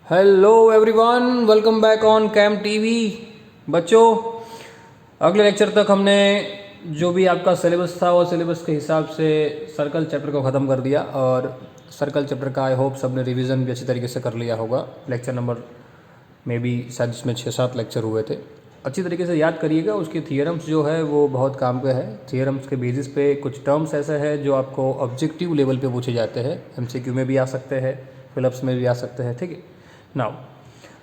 Hello everyone, welcome back on Cam TV. बच्चों, अगले lecture तक हमने जो भी आपका सिलेबस था वो सिलेबस के हिसाब से सर्कल चैप्टर को ख़त्म कर दिया और सर्कल चैप्टर का आई होप सबने रिवीजन भी अच्छी तरीके से कर लिया होगा। लेक्चर नंबर में भी शायद इसमें 6-7 लेक्चर हुए थे। अच्छी तरीके से याद करिएगा। उसकी थियरम्स जो है वो बहुत काम के है। थियरम्स के बेसिस पे कुछ टर्म्स ऐसे हैं जो आपको ऑब्जेक्टिव लेवल पे पूछे जाते हैं। एमसीक्यू में भी आ सकते हैं, फिलअप्स में भी आ सकते हैं। ठीक है, नाउ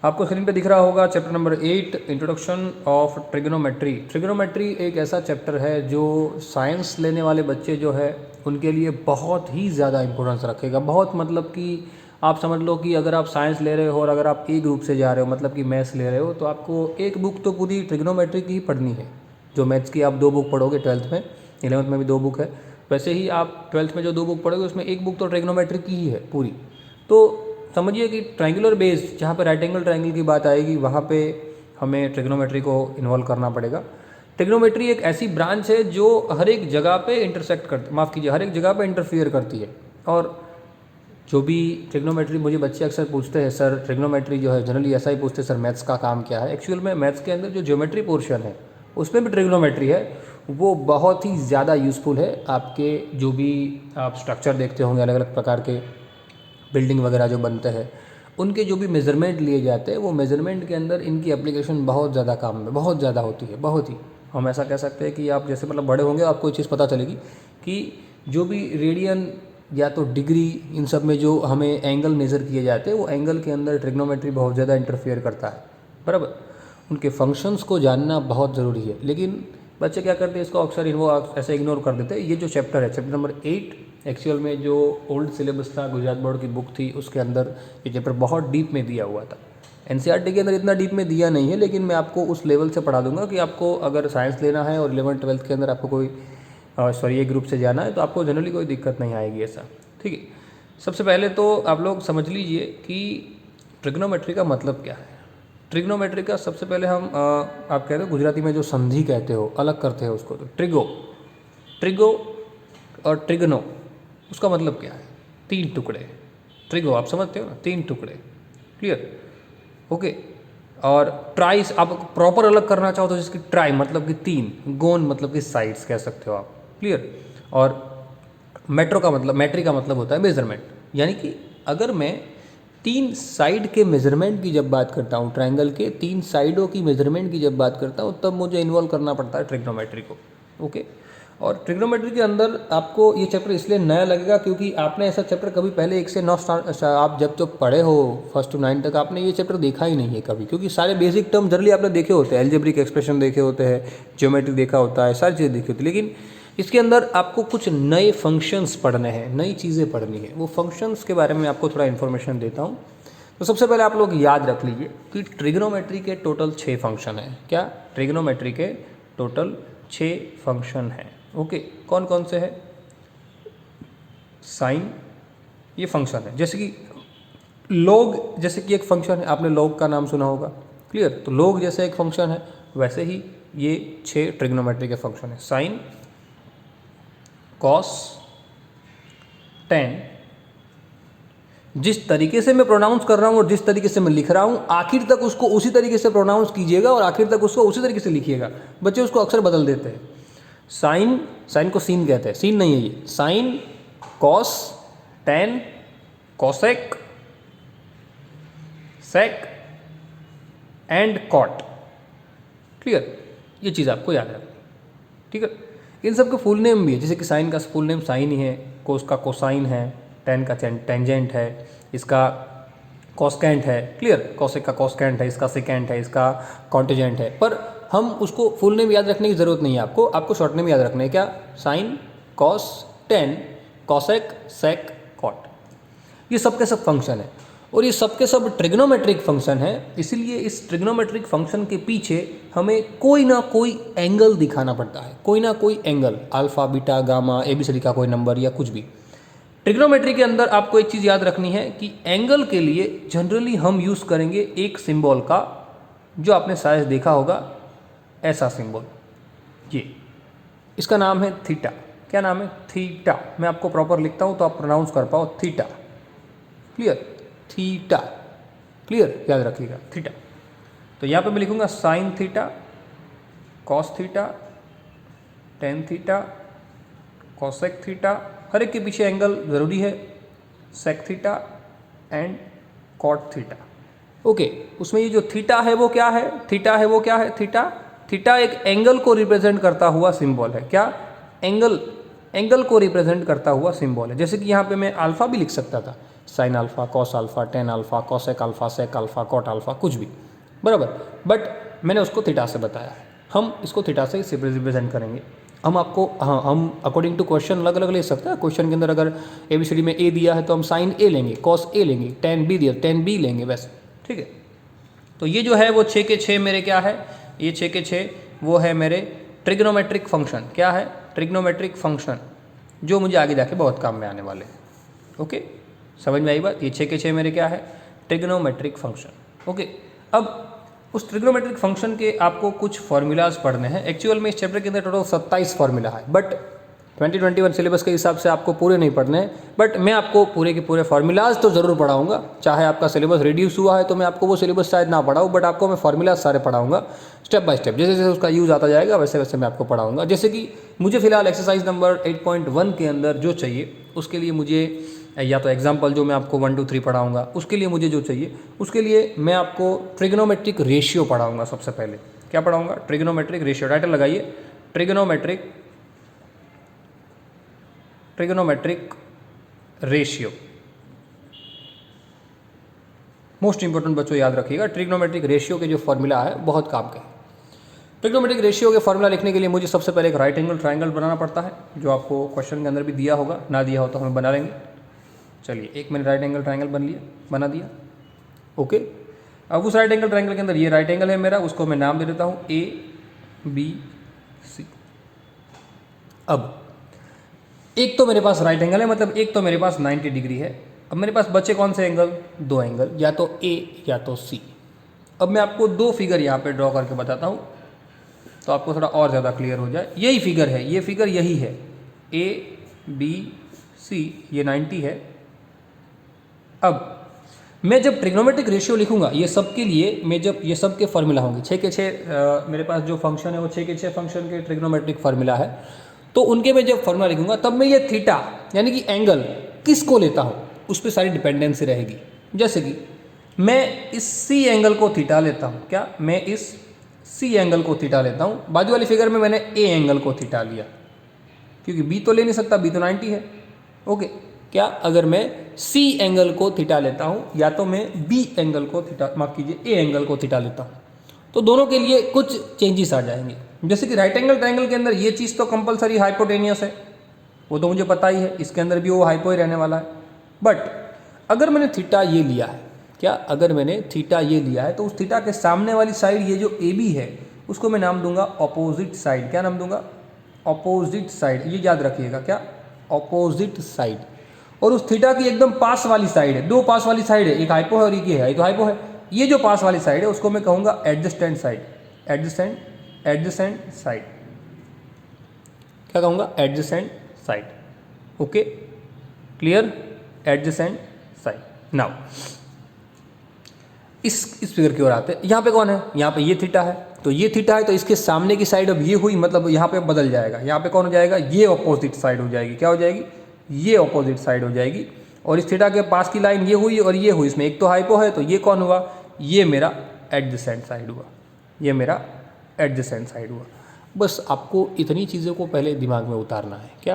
आपको स्क्रीन पे दिख रहा होगा chapter number 8, introduction of trigonometry. Trigonometry एक ऐसा चैप्टर है जो साइंस लेने वाले बच्चे जो है उनके लिए बहुत ही ज़्यादा इंपॉर्टेंस रखेगा। बहुत मतलब कि आप समझ लो कि अगर आप साइंस ले रहे हो और अगर आप ए ग्रुप से जा रहे हो, मतलब कि मैथ्स ले रहे हो, तो आपको एक बुक तो पूरी ट्रिग्नोमेट्री की ही पढ़नी है। जो मैथ्स की आप 2 बुक पढ़ोगे 12th में, 11th में भी 2 बुक है, वैसे ही आप 12th में जो 2 बुक पढ़ोगे उसमें एक बुक तो ट्रिग्नोमेट्री की ही है पूरी। तो समझिए कि ट्रायंगुलर बेस्ड जहाँ पे राइट एंगल ट्रायंगल की बात आएगी वहाँ पे हमें ट्रिग्नोमेट्री को इन्वॉल्व करना पड़ेगा। ट्रिग्नोमेट्री एक ऐसी ब्रांच है जो हर एक जगह पे इंटरसेक्ट करती, माफ़ कीजिए, हर एक जगह पे इंटरफियर करती है। और जो भी ट्रिग्नोमेट्री, मुझे बच्चे अक्सर पूछते हैं सर ट्रिग्नोमेट्री जो है, जनरली ऐसा ही पूछते हैं सर मैथ्स का काम क्या है। एक्चुअल में मैथ्स के अंदर जो ज्योमेट्री पोर्शन है उसमें भी ट्रिग्नोमेट्री है, वो बहुत ही ज़्यादा यूज़फुल है। आपके जो भी आप स्ट्रक्चर देखते होंगे, अलग अलग प्रकार के बिल्डिंग वगैरह जो बनते हैं, उनके जो भी मेज़रमेंट लिए जाते हैं, वो मेज़रमेंट के अंदर इनकी एप्लीकेशन बहुत ज़्यादा काम में बहुत ज़्यादा होती है। बहुत ही, हम ऐसा कह सकते हैं कि आप जैसे मतलब बड़े होंगे आपको ये चीज़ पता चलेगी कि जो भी रेडियन या तो डिग्री, इन सब में जो हमें एंगल मेज़र किए जाते हैं वो एंगल के अंदर ट्रिग्नोमेट्री बहुत ज़्यादा इंटरफियर करता है। बराबर, उनके फंक्शंस को जानना बहुत ज़रूरी है। लेकिन बच्चे क्या करते हैं, इसको अक्सर वो ऐसे इग्नोर कर देते हैं। ये जो चैप्टर है, चैप्टर नंबर 8, एक्चुअल में जो ओल्ड सिलेबस था, गुजरात बोर्ड की बुक थी, उसके अंदर ये चैप्टर बहुत डीप में दिया हुआ था। एनसीईआरटी के अंदर इतना डीप में दिया नहीं है, लेकिन मैं आपको उस लेवल से पढ़ा दूंगा कि आपको अगर साइंस लेना है और 11th-12th के अंदर आपको कोई ये ग्रुप से जाना है तो आपको जनरली कोई दिक्कत नहीं आएगी ऐसा। ठीक है, सबसे पहले तो आप लोग समझ लीजिए कि ट्रिग्नोमेट्री का मतलब क्या है। ट्रिग्नोमेट्री का सबसे पहले हम आप कह रहे हो गुजराती में जो संधि कहते हो, अलग करते हो उसको, तो ट्रिगो और ट्रिग्नो, उसका मतलब क्या है? 3 टुकड़े। ट्रिगो आप समझते हो ना, 3 टुकड़े। क्लियर? ओके। और ट्राइस आप प्रॉपर अलग करना चाहो तो जिसकी ट्राई मतलब कि 3, गोन मतलब कि साइड्स कह सकते हो आप। क्लियर? और मैट्री का मतलब होता है मेजरमेंट। यानी कि अगर मैं 3 साइड के मेजरमेंट की जब बात करता हूँ, ट्रायंगल के 3 साइडों की मेजरमेंट की जब बात करता हूँ, तब मुझे इन्वॉल्व करना पड़ता है ट्रिग्नोमेट्री को। ओके। और ट्रिग्नोमेट्री के अंदर आपको ये चैप्टर इसलिए नया लगेगा क्योंकि आपने ऐसा चैप्टर कभी पहले 1 से 9 आप जब पढ़े हो 1 to 9 तक, आपने ये चैप्टर देखा ही नहीं है कभी। क्योंकि सारे बेसिक टर्म जनरली आपने देखे होते हैं, एल्जेब्रिक एक्सप्रेशन देखे होते हैं, ज्योमेट्री देखा होता है, सारी चीज़ें देखी होती है। लेकिन इसके अंदर आपको कुछ नए फंक्शंस पढ़ने हैं, नई चीज़ें पढ़नी है। वो फंक्शंस के बारे में आपको थोड़ा इन्फॉर्मेशन देता हूँ। तो सबसे पहले आप लोग याद रख लीजिए कि ट्रिग्नोमेट्री के टोटल 6 फंक्शन हैं। क्या? ट्रिग्नोमेट्री के टोटल 6 फंक्शन हैं। ओके, कौन कौन से हैं? साइन, ये फंक्शन है। जैसे कि लॉग, जैसे कि एक फंक्शन है, आपने लॉग का नाम सुना होगा। क्लियर? तो लॉग जैसे एक फंक्शन है, वैसे ही ये 6 ट्रिग्नोमेट्री के फंक्शन है। साइन, कॉस, टेन, जिस तरीके से मैं प्रोनाउंस कर रहा हूँ और जिस तरीके से मैं लिख रहा हूँ, आखिर तक उसको उसी तरीके से प्रोनाउंस कीजिएगा और आखिर तक उसको उसी तरीके से लिखिएगा। बच्चे उसको अक्सर बदल देते हैं। साइन, साइन को सीन कहते हैं, सीन नहीं है ये। Sine, cos, tan, cosec, sec and cot. Clear? ये चीज़ आपको याद रखनी। ठीक है? इन सब के फुल नेम भी है, जैसे कि साइन का फुल नेम साइन ही है, कोस का कोसाइन है, टेन का टेंजेंट है, इसका कॉस्केंट है। क्लियर? कॉसेक का कॉस्केंट है, इसका सेकेंट है, इसका कॉन्टेजेंट है। पर हम उसको फुल नेम याद रखने की ज़रूरत नहीं है आपको शॉर्ट नेम याद रखना है। क्या? साइन, कॉस, टेन, कॉसेक, सेक, कॉट। ये सब के सब फंक्शन है और ये सब के सब ट्रिग्नोमेट्रिक फंक्शन है। इसलिए इस ट्रिग्नोमेट्रिक फंक्शन के पीछे हमें कोई ना कोई एंगल दिखाना पड़ता है, कोई ना कोई angle, alpha, beta, gamma, A B C D का कोई नंबर या कुछ भी। ट्रिग्नोमेट्री के अंदर आपको एक चीज़ याद रखनी है कि एंगल के लिए जनरली हम यूज़ करेंगे एक सिंबल का, जो आपने शायद देखा होगा, ऐसा सिंबल, ये, इसका नाम है थीटा। क्या नाम है? थीटा। मैं आपको प्रॉपर लिखता हूँ तो आप प्रोनाउंस कर पाओ, थीटा। क्लियर? थीटा। क्लियर, याद रखिएगा थीटा। तो यहाँ पे मैं लिखूँगा sine theta, cos theta, tan theta, cosec theta, हर एक के पीछे एंगल ज़रूरी है, sec theta and cot theta. Okay, उसमें ये जो थीटा है वो क्या है, थीटा है वो क्या है, थीटा, थीटा एक एंगल को रिप्रेजेंट करता हुआ सिंबल है। क्या, एंगल को रिप्रेजेंट करता हुआ सिंबल है। जैसे कि यहाँ पे मैं अल्फा भी लिख सकता था, sine alpha, cos alpha, tan alpha, cosec alpha, sec alpha, cot alpha, कुछ भी, बराबर। बट मैंने उसको थीटा से बताया है, हम इसको थीटा से रिप्रेजेंट करेंगे। हम आपको, हाँ, हम अकॉर्डिंग टू क्वेश्चन अलग अलग ले सकते हैं। क्वेश्चन के अंदर अगर ABCD में A दिया है तो हम साइन A लेंगे, कॉस A लेंगे, टेन B दिया टेन B लेंगे, वैसे, ठीक है। तो ये जो है वो 6 के 6 मेरे क्या है, ये 6 के 6 वो है मेरे ट्रिग्नोमेट्रिक फंक्शन। क्या है, ट्रिग्नोमेट्रिक फंक्शन, जो मुझे आगे जाके बहुत काम में आने वाले हैं। ओके, समझ में आई बात। ये 6 के 6 मेरे क्या है, ट्रिग्नोमेट्रिक फंक्शन। ओके, अब उस ट्रिग्नोमेट्रिक फंक्शन के आपको कुछ फॉर्मूलाज पढ़ने हैं। एक्चुअल में इस चैप्टर के अंदर टोटल 27 फॉर्मूला है, बट 2021 सिलेबस के हिसाब से आपको पूरे नहीं पढ़ने हैं। बट मैं आपको पूरे के पूरे फॉर्मूलाज तो ज़रूर पढ़ाऊंगा। चाहे आपका सिलेबस रिड्यूस हुआ है तो मैं आपको वो सिलेबस शायद ना पढ़ाऊँ, बट आपको मैं फॉर्मूलाज सारे पढ़ाऊंगा स्टेप बाय स्टेप। जैसे जैसे उसका यूज़ आता जाएगा वैसे वैसे मैं आपको पढ़ाऊंगा। जैसे कि मुझे फिलहाल एक्सरसाइज नंबर 8.1 के अंदर जो चाहिए, उसके लिए मुझे या तो एग्जाम्पल जो मैं आपको 1 2 3 पढ़ाऊंगा, उसके लिए मुझे जो चाहिए, उसके लिए मैं आपको ट्रिग्नोमेट्रिक रेशियो पढ़ाऊंगा। सबसे पहले क्या पढ़ाऊंगा, ट्रिग्नोमेट्रिक रेशियो। टाइटल लगाइए, ट्रिग्नोमेट्रिक रेशियो। मोस्ट इंपॉर्टेंट बच्चों याद रखिएगा, ट्रिग्नोमेट्रिक रेशियो के जो फॉर्मूला है बहुत काम के। ट्रिग्नोमेट्रिक रेशियो के फॉर्मूला लिखने के लिए मुझे सबसे पहले एक राइट एंगल ट्रायंगल बनाना पड़ता है, जो आपको क्वेश्चन के अंदर भी दिया होगा, ना दिया हो तो हम बना लेंगे। चलिए, एक मैंने राइट एंगल ट्रायंगल बना दिया। ओके, अब उस राइट एंगल ट्रायंगल के अंदर ये राइट एंगल है मेरा, उसको मैं नाम दे देता हूँ ABC। अब एक तो मेरे पास राइट एंगल है, मतलब एक तो मेरे पास 90 डिग्री है। अब मेरे पास बचे कौन से एंगल, दो एंगल, या तो A या तो C। अब मैं आपको दो फिगर यहाँ पे ड्रॉ करके बताता हूँ तो आपको थोड़ा और ज़्यादा क्लियर हो जाए। यही फिगर है, ये फिगर यही है, ABC, ये 90 है। अब मैं जब ट्रिग्नोमेट्रिक रेशियो लिखूंगा ये सब के लिए, मैं जब ये सब के फार्मूला होंगे 6 के 6, मेरे पास जो फंक्शन है वो 6 के 6 फंक्शन के ट्रिग्नोमेट्रिक फार्मूला है, तो उनके मैं जब फार्मूला लिखूंगा तब मैं ये थीटा यानी कि एंगल किसको लेता हूँ उस पर सारी डिपेंडेंसी रहेगी। जैसे कि मैं इस C एंगल को थीटा लेता हूँ, क्या, मैं इस C एंगल को थीटा लेता हूँ। बाजू वाली फिगर में मैंने A एंगल को थीटा लिया, क्योंकि B तो ले नहीं सकता, B तो 90 है। ओके, क्या, अगर मैं C एंगल को थीटा लेता हूँ या तो मैं B एंगल को थीटा, माफ कीजिए, A एंगल को थीटा लेता हूँ, तो दोनों के लिए कुछ चेंजेस आ जाएंगे। जैसे कि राइट एंगल ट्रायंगल के अंदर ये चीज़ तो कंपलसरी हाइपोटेनियस है, वो तो मुझे पता ही है, इसके अंदर भी वो हाइपो ही रहने वाला है। बट अगर मैंने थीटा ये लिया है, क्या, अगर मैंने थीटा ये लिया है तो उस थीटा के सामने वाली साइड ये जो AB है उसको मैं नाम दूंगा ऑपोजिट साइड। क्या नाम दूंगा, ऑपोजिट साइड। ये याद रखिएगा, क्या, ऑपोजिट साइड। और उस थीटा की एकदम पास वाली साइड है, दो पास वाली साइड है, एक हाइपो है और एक ये है, तो हाइपो है। ये जो पास वाली साइड है उसको मैं कहूँगा एडजस्टेंट साइड। एडजस्टेंट साइड, क्या कहूँगा, adjacent side. Okay, clear, adjacent side. Now इस फिगर की ओर आते हैं। यहाँ पे कौन है, यहाँ पे ये थीटा है, तो ये थीटा है तो इसके सामने की साइड अब ये हुई, मतलब यहाँ पे बदल जाएगा। यहाँ पे कौन हो जाएगा, ये ऑपोजिट साइड हो जाएगी। क्या हो जाएगी, ये ऑपोजिट साइड हो जाएगी। और इस थीटा के पास की लाइन ये हुई और ये हुई, इसमें एक तो हाइपो है, तो ये कौन हुआ, ये मेरा एडजेसेंट साइड हुआ, ये मेरा एडजेसेंट साइड हुआ। बस आपको इतनी चीज़ों को पहले दिमाग में उतारना है, क्या,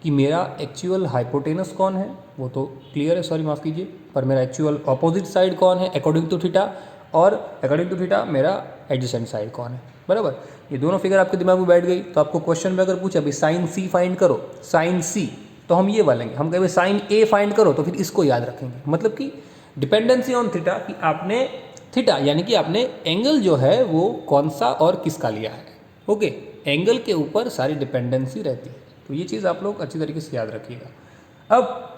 कि मेरा एक्चुअल हाइपोटेनस कौन है वो तो क्लियर है, सॉरी माफ़ कीजिए, पर मेरा एक्चुअल ऑपोजिट साइड कौन है अकॉर्डिंग टू थीटा, और अकॉर्डिंग टू थीटा मेरा एडजेसेंट साइड कौन है, बराबर। ये दोनों फिगर आपके दिमाग में बैठ गई। तो आपको क्वेश्चन में अगर पूछे अभी साइन C फाइंड करो, साइन C, तो हम ये बोलेंगे, हम कहेंगे साइन A फाइंड करो, तो फिर इसको याद रखेंगे। मतलब कि डिपेंडेंसी ऑन थीटा, कि आपने थीटा यानी कि आपने एंगल जो है वो कौन सा और किसका लिया है। ओके, एंगल के ऊपर सारी डिपेंडेंसी रहती है, तो ये चीज़ आप लोग अच्छी तरीके से याद रखिएगा। अब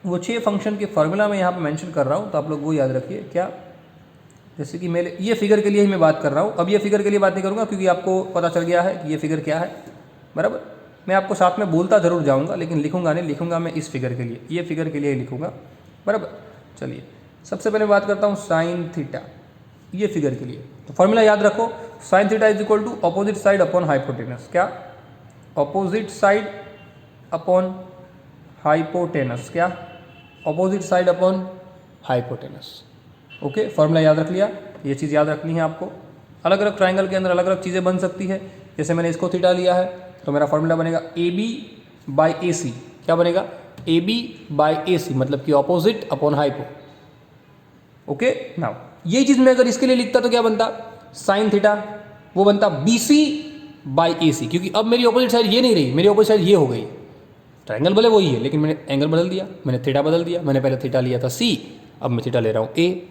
वो 6 फंक्शन के फार्मूला मैं यहाँ पे मेंशन कर रहा हूँ, तो आप लोग वो याद रखिए। क्या, जैसे कि मेरे ये फिगर के लिए ही मैं बात कर रहा हूँ, अब ये फिगर के लिए बात नहीं करूँगा क्योंकि आपको पता चल गया है कि ये फिगर क्या है, बराबर। मैं आपको साथ में बोलता ज़रूर जाऊँगा लेकिन लिखूँगा नहीं, लिखूँगा मैं इस फिगर के लिए, ये फिगर के लिए ही लिखूँगा, बराबर। चलिए, सबसे पहले बात करता हूँ साइन थीटा, ये फिगर के लिए तो फॉर्मूला याद रखो, sine theta is equal to opposite side upon hypotenuse. क्या? Opposite side upon hypotenuse. क्या? Opposite side upon hypotenuse. Okay, formula याद रख लिया, ये चीज़ याद रखनी है आपको। अलग अलग ट्राइंगल के अंदर अलग अलग चीज़ें बन सकती है, जैसे मैंने इसको थीटा लिया है तो मेरा फॉर्मूला बनेगा ए बी बाई ए सी। क्या बनेगा? ए बी बाई ए सी, मतलब कि opposite upon hypo. Okay, now ये चीज़ मैं अगर इसके लिए लिखता तो क्या बनता? साइन थीटा वो बनता बी सी बाई ए सी, क्योंकि अब मेरी ऑपोजिट साइड ये नहीं रही, मेरी ऑपोजिट साइड ये हो गई। ट्राइंगल भले वही है लेकिन मैंने एंगल बदल दिया, मैंने थीटा बदल दिया। मैंने पहले थीटा लिया था सी, अब मैं थीटा ले रहा हूँ ए,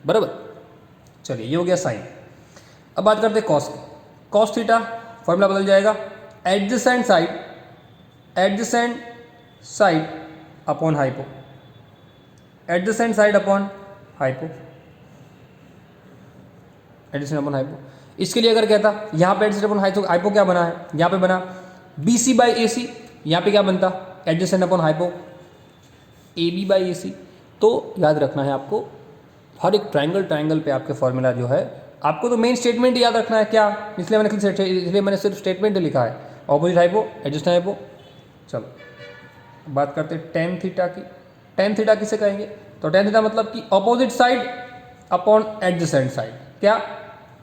बराबर। चलिए, ये हो गया साइन। अब बात करते हैं कॉस की। कॉस थीटा फॉर्मूला बदल जाएगा, adjacent side upon hypo, adjacent side upon hypo, adjacent upon hypo. इसके लिए अगर कहता यहाँ पे एडजेसेंट अपॉन हाइपो क्या बना है, यहाँ पे बना बी सी बाई ए सी, यहाँ पे क्या बनता? Adjacent upon hypo A B by A C. तो याद रखना है आपको, हर एक ट्राइंगल पे आपके फॉर्मूला जो है, आपको तो मेन स्टेटमेंट याद रखना है। क्या? इसलिए मैंने सिर्फ स्टेटमेंट लिखा है, ऑपोजिट हाइपो एडजस्ट हाइपो। चलो बात करते हैं टेन थीटा की। टेन थीटा किसे कहेंगे? तो टेन थीटा मतलब कि opposite side upon adjacent side. क्या?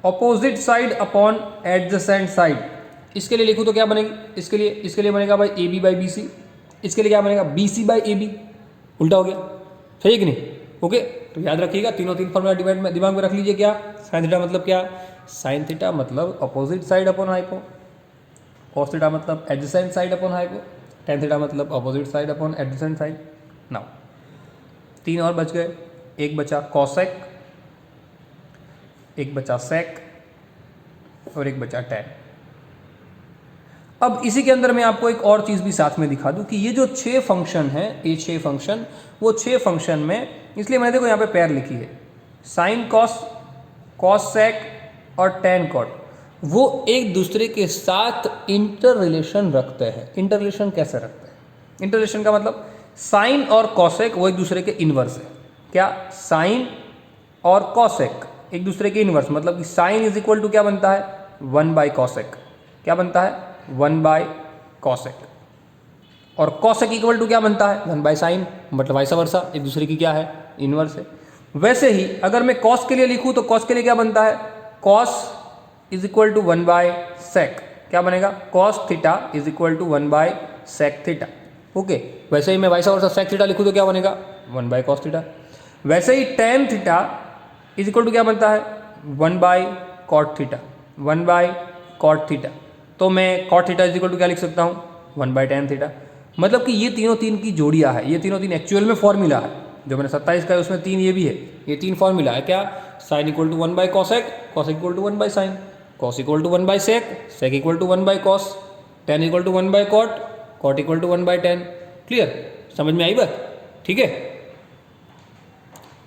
Opposite side upon adjacent side. इसके लिए लिखूँ तो क्या बनेगी? इसके लिए बनेगा भाई A B by B C. इसके लिए क्या बनेगा? B C by A B. उल्टा हो गया, सही है कि नहीं? ओके, तो याद रखिएगा, तीन फॉर्मूला दिमाग में रख लीजिए। क्या? साइन थीटा मतलब क्या? साइन थीटा मतलब opposite side upon hypo, cos theta मतलब adjacent side upon hypo, tan theta मतलब opposite side upon adjacent side. Now तीन और बच गए, एक बचा कॉसेक, एक बचा सेक और एक बचा टैन। अब इसी के अंदर मैं आपको एक और चीज़ भी साथ में दिखा दूं कि ये जो 6 फंक्शन है, ये 6 फंक्शन, वो 6 फंक्शन में, इसलिए मैंने देखो यहाँ पे पैर लिखी है, साइन कॉस, कॉस सेक और टैन कॉट, वो एक दूसरे के साथ इंटर रिलेशन रखते हैं। इंटर रिलेशन कैसे रखते हैं? इंटर रिलेशन का मतलब साइन और कॉसेक वो एक दूसरे के इनवर्स है। क्या? साइन और कॉसेक एक दूसरे के इनवर्स, मतलब कि साइन इज इक्वल टू क्या बनता है? 1 बाई कॉसेक। क्या बनता है? 1 बाई कॉसेक। और कॉसेक इक्वल टू क्या बनता है? 1 बाई साइन, मतलब वाइस वर्सा, एक दूसरे की क्या है? इनवर्स है। वैसे ही अगर मैं कॉस के लिए लिखूं तो कॉस के लिए क्या बनता है? Cos is equal to 1 by sec. क्या बनेगा? Cos theta is equal to 1 by sec theta. Okay, वैसे ही मैं वाइस वर्सा सेक थीटा लिखूं तो क्या बनेगा? 1 बाई कॉस थीटा। वैसे ही tan theta is equal to क्या बनता है? 1 by cot theta, 1 by cot theta. तो मैं cot theta is equal to क्या लिख सकता हूँ? 1 बाई टेन थीटा। मतलब कि ये तीनों तीन की जोड़ियाँ है, ये तीनों तीन एक्चुअल में फॉर्मूला है। जो मैंने 27 का है उसमें 3 ये भी है, ये 3 फॉर्मूला है। क्या? Sine equal to 1 by cosec, cos equal to 1 by sine, cos equal to 1 by sec, sec equal to 1 by cos, tan equal to 1 by cot, cot equal to 1 by tan. Clear? समझ में आई बात? ठीक है।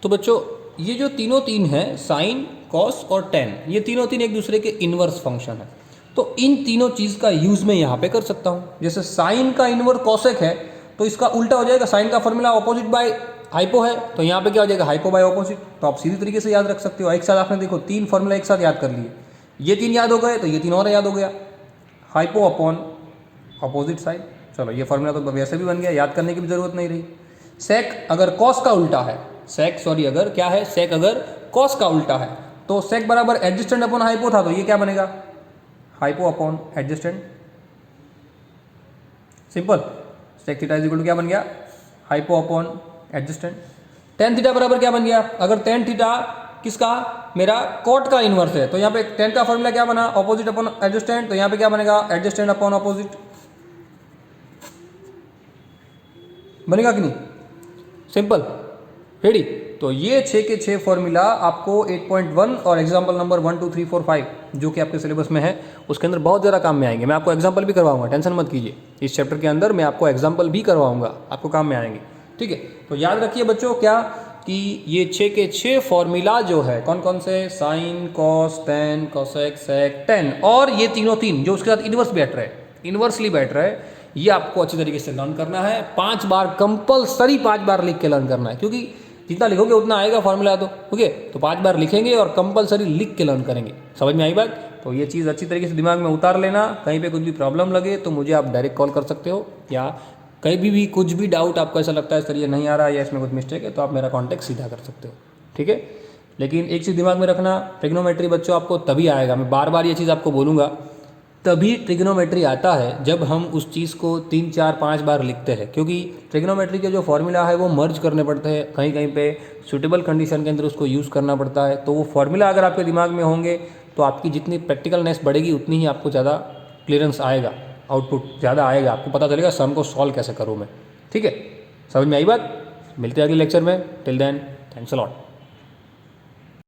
तो बच्चों ये जो तीनों तीन है, साइन, कॉस और टेन, ये तीनों तीन एक दूसरे के इनवर्स फंक्शन है। तो इन तीनों चीज़ का यूज़ मैं यहाँ पे कर सकता हूँ। जैसे साइन का इनवर्स कॉसेक है तो इसका उल्टा हो जाएगा, साइन का फॉर्मूला ऑपोजिट बाय हाइपो है तो यहाँ पे क्या हो जाएगा? Hypo by opposite. तो आप सीधी तरीके से याद रख सकते हो। एक साथ आपने देखो 3 फॉर्मूला एक साथ याद कर लिए, ये 3 याद हो गए तो ये 3 और याद हो गया, हाइपो अपॉन ऑपोजिट साइड। चलो ये फॉर्मूला तो वैसे भी बन गया, याद करने की भी जरूरत नहीं रही। सेक अगर कॉस का उल्टा है, अगर क्या है? सेक अगर कॉस का उल्टा है तो सेक बराबर एडजस्टेंट अपॉन हाइपो था, तो ये क्या बनेगा? Hypo upon adjacent. Simple. Sec theta is equal to क्या बन गया? Hypo upon adjacent. Tan theta बराबर क्या बन गया? अगर टेन थीटा किसका? मेरा कॉट का इनवर्स है तो यहाँ पे टेन का फॉर्मूला क्या बना? Opposite upon adjacent. तो यहाँ पे क्या बनेगा? Adjacent upon opposite. बनेगा कि नहीं? सिंपल। रेडी? तो ये 6 के 6 फॉर्मूला आपको 8.1 और एग्जाम्पल नंबर 1 2 3 4 5 जो कि आपके सिलेबस में है उसके अंदर बहुत ज़्यादा काम में आएंगे। मैं आपको एग्जाम्पल भी करवाऊंगा, टेंशन मत कीजिए। इस चैप्टर के अंदर मैं आपको एग्जाम्पल भी करवाऊंगा, आपको काम में आएंगे। ठीक है, तो याद रखिए बच्चों क्या कि ये 6 के 6 फॉर्मूला जो है कौन कौन से? साइन, कॉस, टेन, कोसेक, सेक, टेन, और ये तीनों तीन जो उसके साथ इनवर्स बैठ रहे, इनवर्सली बैठ रहे, ये आपको अच्छी तरीके से लर्न करना है। 5 बार कंपलसरी 5 बार लिख के लर्न करना है, क्योंकि जितना लिखोगे उतना आएगा फॉर्मूला। तो ओके, तो 5 बार लिखेंगे और कंपलसरी लिख के लर्न करेंगे। समझ में आई बात? तो ये चीज़ अच्छी तरीके से दिमाग में उतार लेना। कहीं पे कुछ भी प्रॉब्लम लगे तो मुझे आप डायरेक्ट कॉल कर सकते हो, या कहीं भी कुछ भी डाउट आपको ऐसा लगता है सर ये नहीं आ रहा है या इसमें कुछ मिस्टेक है, तो आप मेरा कॉन्टैक्ट सीधा कर सकते हो। ठीक है, लेकिन एक चीज़ दिमाग में रखना, ट्रिग्नोमेट्री बच्चों आपको तभी आएगा, मैं बार बार ये चीज़ आपको बोलूँगा, तभी ट्रिग्नोमेट्री आता है जब हम उस चीज़ को 3 4 5 बार लिखते हैं। क्योंकि ट्रिग्नोमेट्री के जो फॉर्मूला है वो मर्ज करने पड़ते हैं, कहीं कहीं पे सूटेबल कंडीशन के अंदर उसको यूज़ करना पड़ता है। तो वो फॉर्मूला अगर आपके दिमाग में होंगे तो आपकी जितनी प्रैक्टिकलनेस बढ़ेगी उतनी ही आपको ज़्यादा क्लियरेंस आएगा, आउटपुट ज़्यादा आएगा, आपको पता चलेगा सम को सॉल्व कैसे करूँ मैं। ठीक है, समझ में आई बात? मिलते हैं अगले लेक्चर में। Till then, thanks a lot.